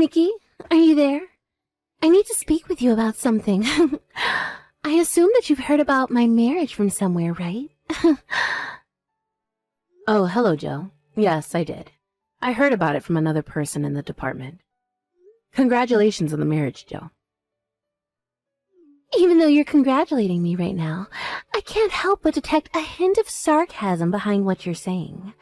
Nikki, are you there? I need to speak with you about something. I assume that you've heard about my marriage from somewhere, right? Oh, hello, Joe. Yes, I did. I heard about it from another person in the department. Congratulations on the marriage, Joe. Even though you're congratulating me right now, I can't help but detect a hint of sarcasm behind what you're saying.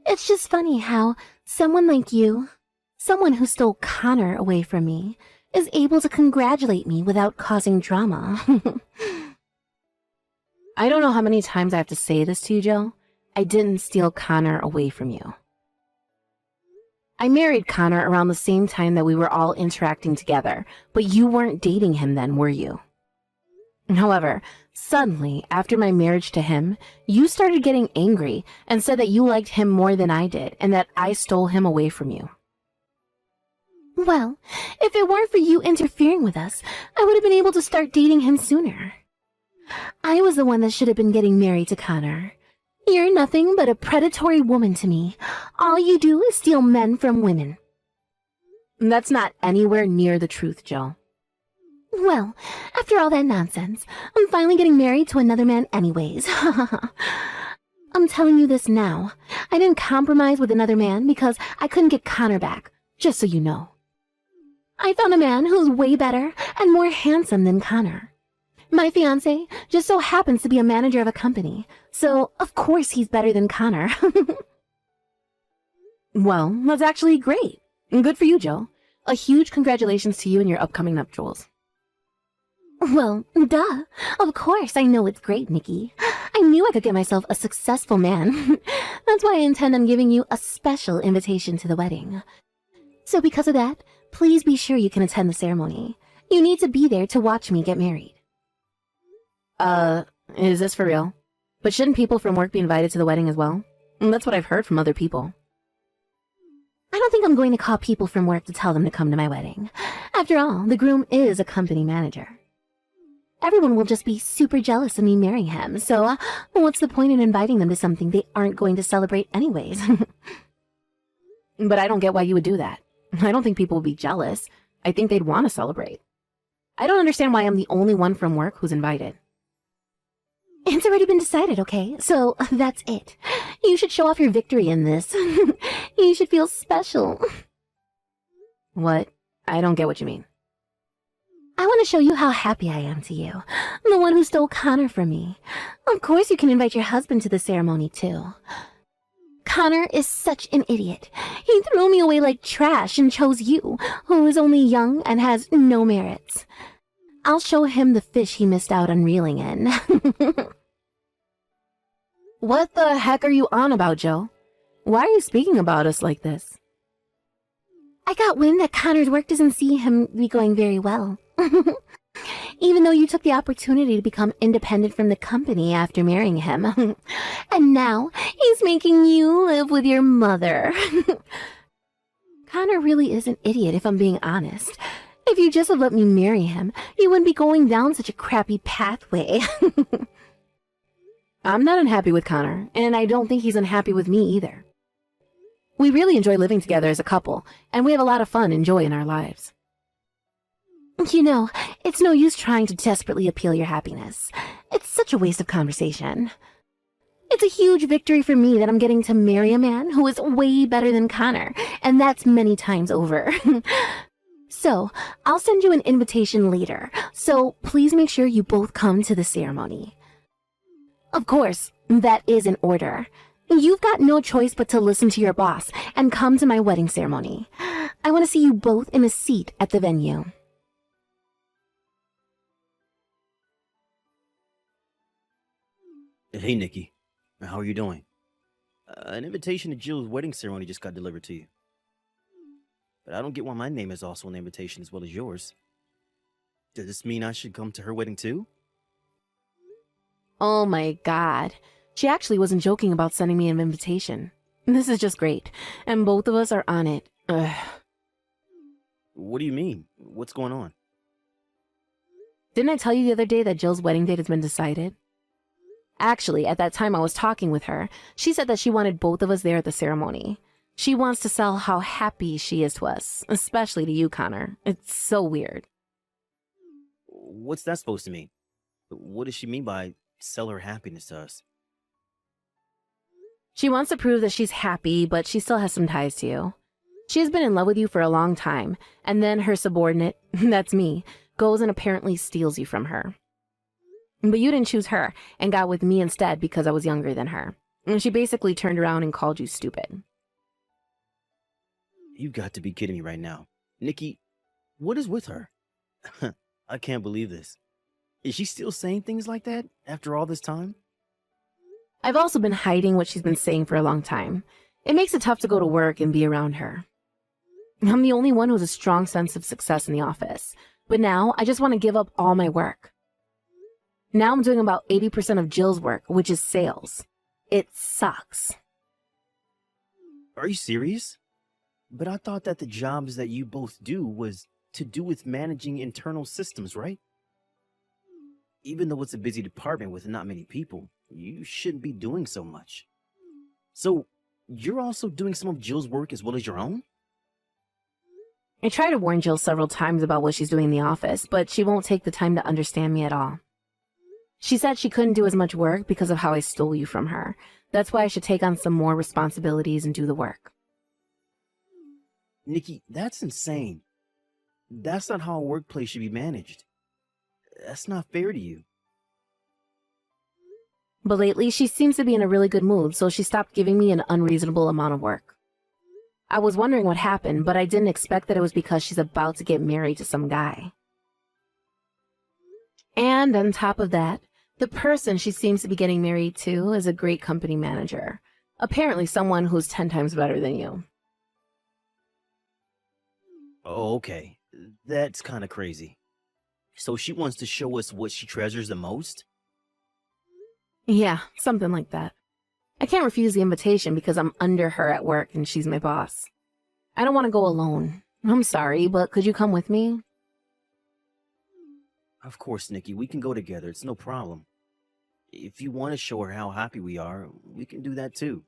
It's just funny how someone like you, someone who stole Connor away from me, is able to congratulate me without causing drama. I don't know how many times I have to say this to you, Joe. I didn't steal Connor away from you. I married Connor around the same time that we were all interacting together, but you weren't dating him then, were you? However, suddenly, after my marriage to him, you started getting angry and said that you liked him more than I did and that I stole him away from you. Well, if it weren't for you interfering with us, I would have been able to start dating him sooner. I was the one that should have been getting married to Connor. You're nothing but a predatory woman to me. All you do is steal men from women. That's not anywhere near the truth, Joe. Well, after all that nonsense, I'm finally getting married to another man anyways. I'm telling you this now. I didn't compromise with another man because I couldn't get Connor back, just so you know. I found a man who's way better and more handsome than Connor. My fiancé just so happens to be a manager of a company, so of course he's better than Connor. Well, that's actually great. Good for you, Joe. A huge congratulations to you and your upcoming nuptials. Well, duh. Of course I know it's great, Nikki. I knew I could get myself a successful man. That's why I intend on giving you a special invitation to the wedding. So because of that, please be sure you can attend the ceremony. You need to be there to watch me get married. Is this for real? But shouldn't people from work be invited to the wedding as well? That's what I've heard from other people. I don't think I'm going to call people from work to tell them to come to my wedding. After all, the groom is a company manager. Everyone will just be super jealous of me marrying him, so what's the point in inviting them to something they aren't going to celebrate anyways? But I don't get why you would do that. I don't think people would be jealous. I think they'd want to celebrate. I don't understand why I'm the only one from work who's invited. It's already been decided, okay? So that's it. You should show off your victory in this. You should feel special. What? I don't get what you mean. I want to show you how happy I am to you. The one who stole Connor from me. Of course you can invite your husband to the ceremony, too. Connor is such an idiot. He threw me away like trash and chose you, who is only young and has no merits. I'll show him the fish he missed out on reeling in. What the heck are you on about, Joe? Why are you speaking about us like this? I got wind that Connor's work doesn't see him be going very well. Even though you took the opportunity to become independent from the company after marrying him. And now he's making you live with your mother. Connor really is an idiot, if I'm being honest. If you just had let me marry him, you wouldn't be going down such a crappy pathway. I'm not unhappy with Connor, and I don't think he's unhappy with me either. We really enjoy living together as a couple, and we have a lot of fun and joy in our lives. You know, it's no use trying to desperately appeal your happiness. It's such a waste of conversation. It's a huge victory for me that I'm getting to marry a man who is way better than Connor, and that's many times over. So, I'll send you an invitation later, so please make sure you both come to the ceremony. Of course, that is an order. You've got no choice but to listen to your boss and come to my wedding ceremony. I want to see you both in a seat at the venue. Hey, Nikki. How are you doing? An invitation to Jill's wedding ceremony just got delivered to you. But I don't get why my name is also an invitation as well as yours. Does this mean I should come to her wedding too? Oh my god. She actually wasn't joking about sending me an invitation. This is just great, and both of us are on it. Ugh. What do you mean? What's going on? Didn't I tell you the other day that Jill's wedding date has been decided? Actually, at that time I was talking with her, she said that she wanted both of us there at the ceremony. She wants to sell how happy she is to us, especially to you, Connor. It's so weird. What's that supposed to mean? What does she mean by sell her happiness to us? She wants to prove that she's happy, but she still has some ties to you. She has been in love with you for a long time, and then her subordinate, that's me, goes and apparently steals you from her. But you didn't choose her and got with me instead because I was younger than her. And she basically turned around and called you stupid. You've got to be kidding me right now. Nikki, what is with her? I can't believe this. Is she still saying things like that after all this time? I've also been hiding what she's been saying for a long time. It makes it tough to go to work and be around her. I'm the only one who has a strong sense of success in the office, but now I just want to give up all my work. Now I'm doing about 80% of Jill's work, which is sales. It sucks. Are you serious? But I thought that the jobs that you both do was to do with managing internal systems, right? Even though it's a busy department with not many people, you shouldn't be doing so much. So, you're also doing some of Jill's work as well as your own? I tried to warn Jill several times about what she's doing in the office, but she won't take the time to understand me at all. She said she couldn't do as much work because of how I stole you from her. That's why I should take on some more responsibilities and do the work. Nikki, that's insane. That's not how a workplace should be managed. That's not fair to you. But lately, she seems to be in a really good mood, so she stopped giving me an unreasonable amount of work. I was wondering what happened, but I didn't expect that it was because she's about to get married to some guy. And on top of that, the person she seems to be getting married to is a great company manager. Apparently someone who's 10 times better than you. Oh, okay. That's kind of crazy. So she wants to show us what she treasures the most? Yeah, something like that. I can't refuse the invitation because I'm under her at work and she's my boss. I don't want to go alone. I'm sorry, but could you come with me? Of course, Nikki, we can go together. It's no problem. If you want to show her how happy we are, we can do that too.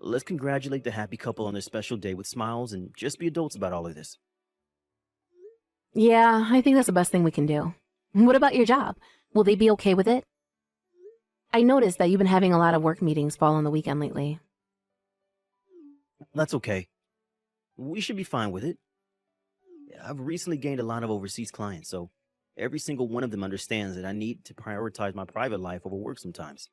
Let's congratulate the happy couple on their special day with smiles and just be adults about all of this. Yeah, I think that's the best thing we can do. What about your job? Will they be okay with it? I noticed that you've been having a lot of work meetings fall on the weekend lately. That's okay. We should be fine with it. I've recently gained a lot of overseas clients, so every single one of them understands that I need to prioritize my private life over work sometimes.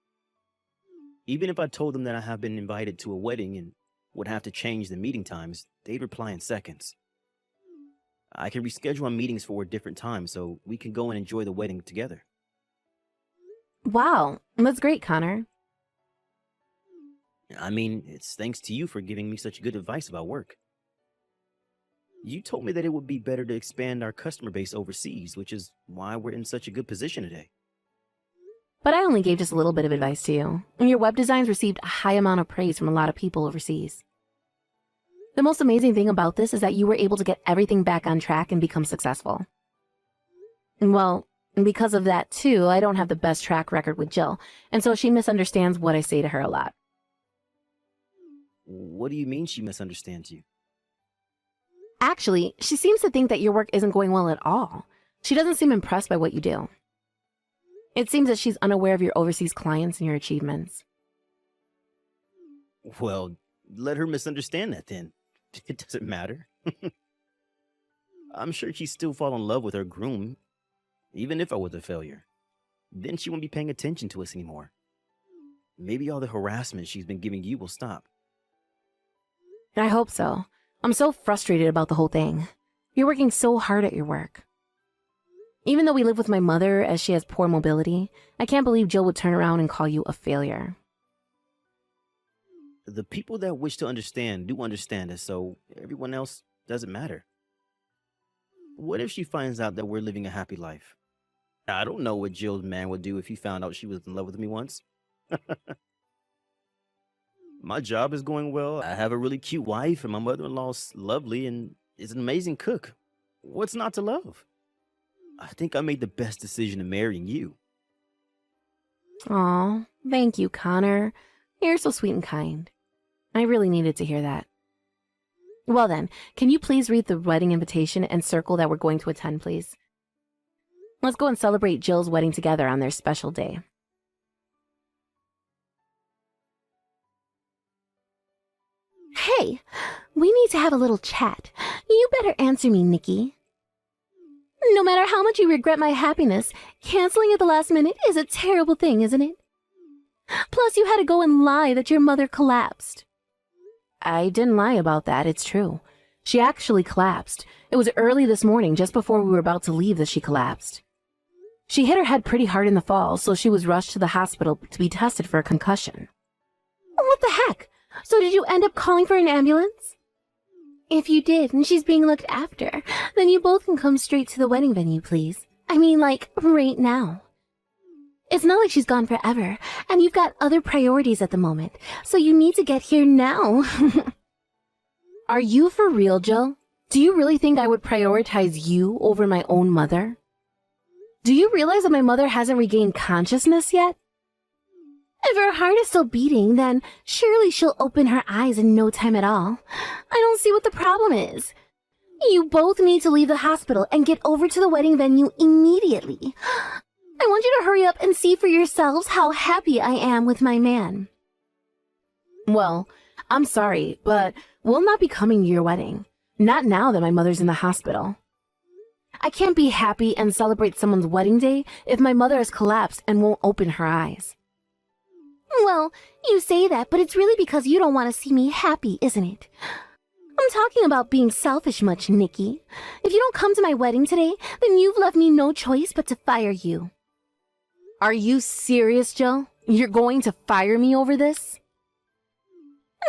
Even if I told them that I have been invited to a wedding and would have to change the meeting times, they'd reply in seconds. I can reschedule our meetings for a different time so we can go and enjoy the wedding together. Wow, that's great, Connor. I mean, it's thanks to you for giving me such good advice about work. You told me that it would be better to expand our customer base overseas, which is why we're in such a good position today. But I only gave just a little bit of advice to you. And your web designs received a high amount of praise from a lot of people overseas. The most amazing thing about this is that you were able to get everything back on track and become successful. Well, because of that too, I don't have the best track record with Jill, and so she misunderstands what I say to her a lot. What do you mean she misunderstands you? Actually, she seems to think that your work isn't going well at all. She doesn't seem impressed by what you do. It seems that she's unaware of your overseas clients and your achievements. Well, let her misunderstand that then. It doesn't matter. I'm sure she'd still fall in love with her groom, even if I was a failure. Then she won't be paying attention to us anymore. Maybe all the harassment she's been giving you will stop. I hope so. I'm so frustrated about the whole thing. You're working so hard at your work. Even though we live with my mother as she has poor mobility, I can't believe Jill would turn around and call you a failure. The people that wish to understand do understand us, so everyone else doesn't matter. What if she finds out that we're living a happy life? I don't know what Jill's man would do if he found out she was in love with me once. My job is going well. I have a really cute wife, and my mother-in-law's lovely and is an amazing cook. What's not to love? I think I made the best decision in marrying you. Aw, thank you, Connor. You're so sweet and kind. I really needed to hear that. Well then, can you please read the wedding invitation and circle that we're going to attend, please? Let's go and celebrate Jill's wedding together on their special day. Hey, we need to have a little chat. You better answer me, Nikki. No matter how much you regret my happiness, canceling at the last minute is a terrible thing, isn't it? Plus, you had to go and lie that your mother collapsed. I didn't lie about that, it's true. She actually collapsed. It was early this morning, just before we were about to leave, that she collapsed. She hit her head pretty hard in the fall, so she was rushed to the hospital to be tested for a concussion. What the heck? So did you end up calling for an ambulance? If you did, and she's being looked after, then you both can come straight to the wedding venue, please. I mean, like, right now. It's not like she's gone forever, and you've got other priorities at the moment, so you need to get here now. Are you for real, Jill? Do you really think I would prioritize you over my own mother? Do you realize that my mother hasn't regained consciousness yet? If her heart is still beating, then surely she'll open her eyes in no time at all. I don't see what the problem is. You both need to leave the hospital and get over to the wedding venue immediately. I want you to hurry up and see for yourselves how happy I am with my man. Well, I'm sorry, but we'll not be coming to your wedding. Not now that my mother's in the hospital. I can't be happy and celebrate someone's wedding day if my mother has collapsed and won't open her eyes. Well, you say that, but it's really because you don't want to see me happy, isn't it? I'm talking about being selfish much, Nikki. If you don't come to my wedding today, then you've left me no choice but to fire you. Are you serious, Jill? You're going to fire me over this?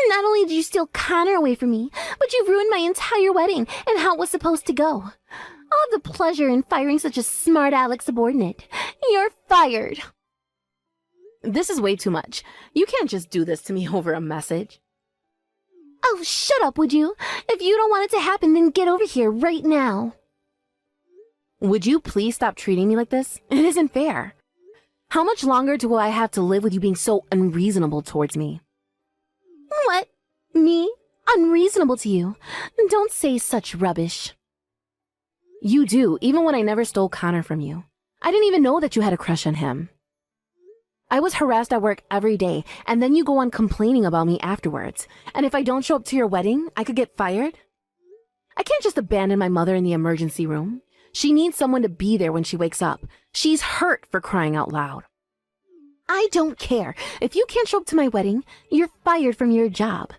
Not only did you steal Connor away from me, but you've ruined my entire wedding and how it was supposed to go. I'll have the pleasure in firing such a smart aleck subordinate. You're fired. This is way too much. You can't just do this to me over a message. Oh, shut up, would you? If you don't want it to happen, then get over here right now. Would you please stop treating me like this? It isn't fair. How much longer do I have to live with you being so unreasonable towards me? What? Me? Unreasonable to you? Don't say such rubbish. You do, even when I never stole Connor from you. I didn't even know that you had a crush on him. I was harassed at work every day, and then you go on complaining about me afterwards. And if I don't show up to your wedding, I could get fired? I can't just abandon my mother in the emergency room. She needs someone to be there when she wakes up. She's hurt, for crying out loud. I don't care. If you can't show up to my wedding, you're fired from your job.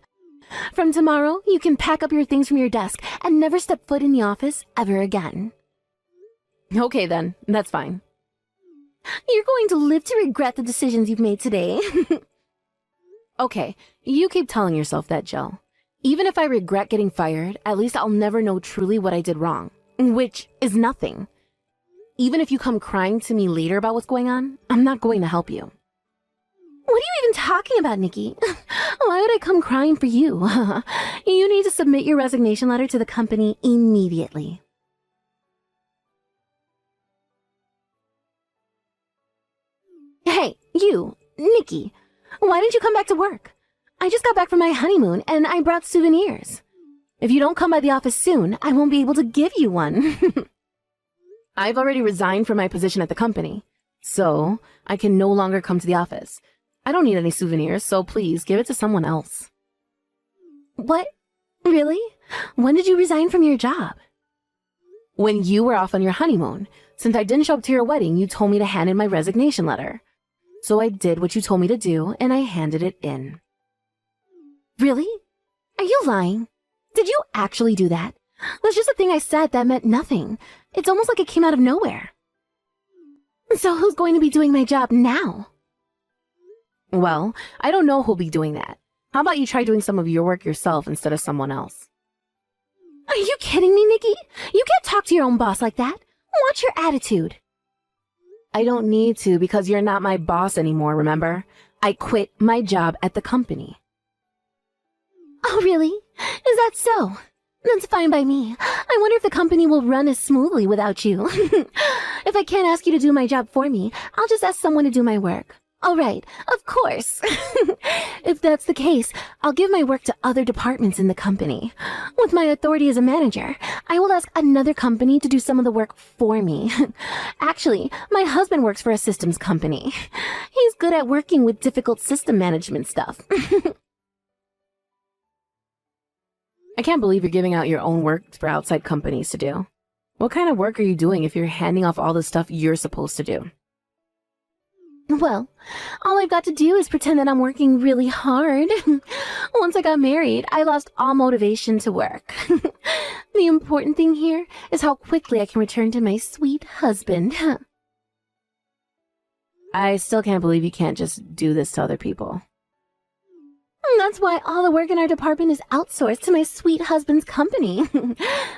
From tomorrow, you can pack up your things from your desk and never step foot in the office ever again. Okay then, that's fine. You're going to live to regret the decisions you've made today. Okay, you keep telling yourself that, Jill. Even if I regret getting fired, at least I'll never know truly what I did wrong, which is nothing. Even if you come crying to me later about what's going on, I'm not going to help you. What are you even talking about, Nikki? Why would I come crying for you? You need to submit your resignation letter to the company immediately. Hey, you, Nikki, why didn't you come back to work? I just got back from my honeymoon and I brought souvenirs. If you don't come by the office soon, I won't be able to give you one. I've already resigned from my position at the company, so I can no longer come to the office. I don't need any souvenirs, so please give it to someone else. What? Really? When did you resign from your job? When you were off on your honeymoon. Since I didn't show up to your wedding, you told me to hand in my resignation letter. So I did what you told me to do, and I handed it in. Really? Are you lying? Did you actually do that? That's just a thing I said that meant nothing. It's almost like it came out of nowhere. So who's going to be doing my job now? Well, I don't know who'll be doing that. How about you try doing some of your work yourself instead of someone else? Are you kidding me, Nikki? You can't talk to your own boss like that. Watch your attitude. I don't need to because you're not my boss anymore, remember? I quit my job at the company. Oh, really? Is that so? That's fine by me. I wonder if the company will run as smoothly without you. If I can't ask you to do my job for me, I'll just ask someone to do my work. All right, of course. If that's the case, I'll give my work to other departments in the company. With my authority as a manager, I will ask another company to do some of the work for me. Actually, my husband works for a systems company. He's good at working with difficult system management stuff. I can't believe you're giving out your own work for outside companies to do. What kind of work are you doing if you're handing off all the stuff you're supposed to do? Well, all I've got to do is pretend that I'm working really hard. Once I got married, I lost all motivation to work. The important thing here is how quickly I can return to my sweet husband. I still can't believe you can't just do this to other people. That's why all the work in our department is outsourced to my sweet husband's company.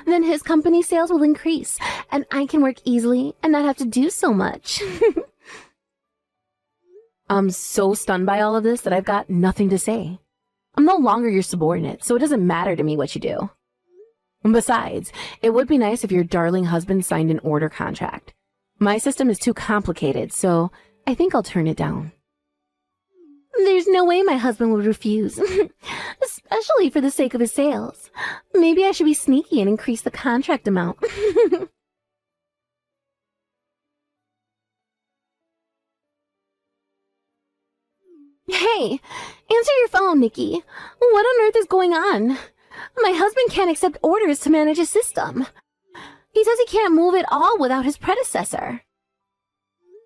Then his company sales will increase, and I can work easily and not have to do so much. I'm so stunned by all of this that I've got nothing to say. I'm no longer your subordinate, so it doesn't matter to me what you do. And besides, it would be nice if your darling husband signed an order contract. My system is too complicated, so I think I'll turn it down. There's no way my husband would refuse, especially for the sake of his sales. Maybe I should be sneaky and increase the contract amount. Hey, answer your phone, Nikki. What on earth is going on? My husband can't accept orders to manage a system. He says he can't move at all without his predecessor.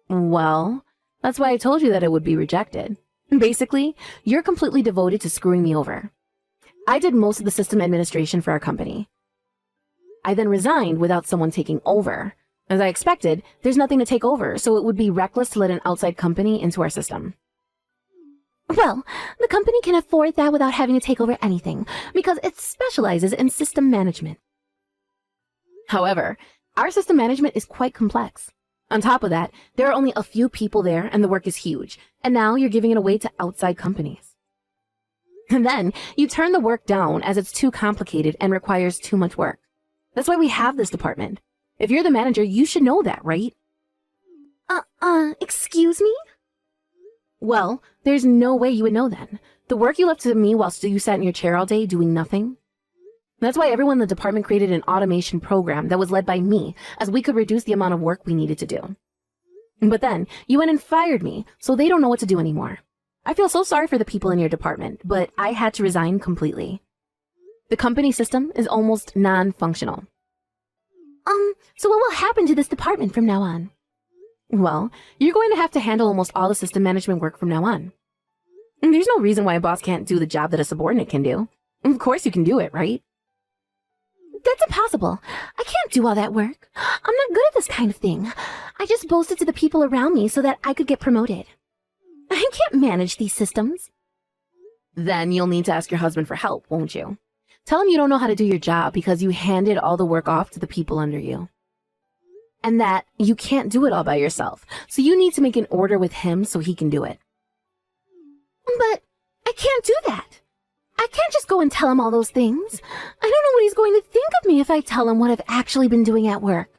Well, that's why I told you that it would be rejected. Basically, you're completely devoted to screwing me over. I did most of the system administration for our company. I then resigned without someone taking over. As I expected, there's nothing to take over, so it would be reckless to let an outside company into our system. Well, the company can afford that without having to take over anything, because it specializes in system management. However, our system management is quite complex. On top of that, there are only a few people there and the work is huge, and now you're giving it away to outside companies. And then you turn the work down as it's too complicated and requires too much work. That's why we have this department. If you're the manager, you should know that, right? Excuse me? Well, there's no way you would know then. The work you left to me whilst you sat in your chair all day doing nothing. That's why everyone in the department created an automation program that was led by me, as we could reduce the amount of work we needed to do. But then, you went and fired me, so they don't know what to do anymore. I feel so sorry for the people in your department, but I had to resign completely. The company system is almost non-functional. So what will happen to this department from now on? Well, you're going to have to handle almost all the system management work from now on. There's no reason why a boss can't do the job that a subordinate can do. Of course you can do it, right? That's impossible. I can't do all that work. I'm not good at this kind of thing. I just boasted to the people around me so that I could get promoted. I can't manage these systems. Then you'll need to ask your husband for help, won't you? Tell him you don't know how to do your job because you handed all the work off to the people under you. And that you can't do it all by yourself, so you need to make an order with him so he can do it. But I can't do that. I can't just go and tell him all those things. I don't know what he's going to think of me if I tell him what I've actually been doing at work.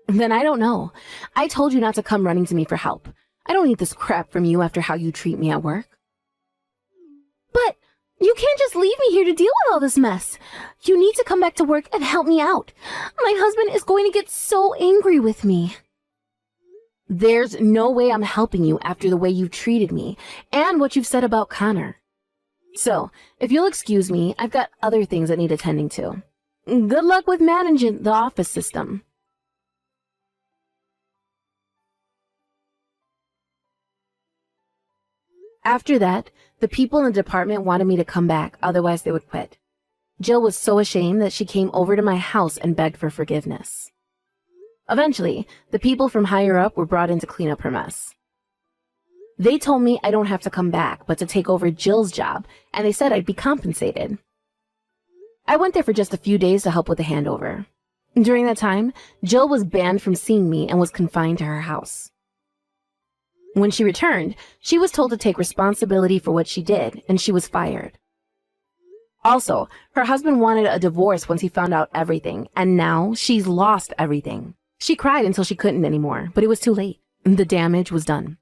Then I don't know. I told you not to come running to me for help. I don't need this crap from you after how you treat me at work. But you can't just leave me here to deal with all this mess. You need to come back to work and help me out. My husband is going to get so angry with me. There's no way I'm helping you after the way you've treated me and what you've said about Connor. So, if you'll excuse me, I've got other things that need attending to. Good luck with managing the office system. After that, the people in the department wanted me to come back, otherwise they would quit. Jill was so ashamed that she came over to my house and begged for forgiveness. Eventually, the people from higher up were brought in to clean up her mess. They told me I don't have to come back, but to take over Jill's job, and they said I'd be compensated. I went there for just a few days to help with the handover. During that time, Jill was banned from seeing me and was confined to her house. When she returned, she was told to take responsibility for what she did, and she was fired. Also, her husband wanted a divorce once he found out everything, and now she's lost everything. She cried until she couldn't anymore, but it was too late. The damage was done.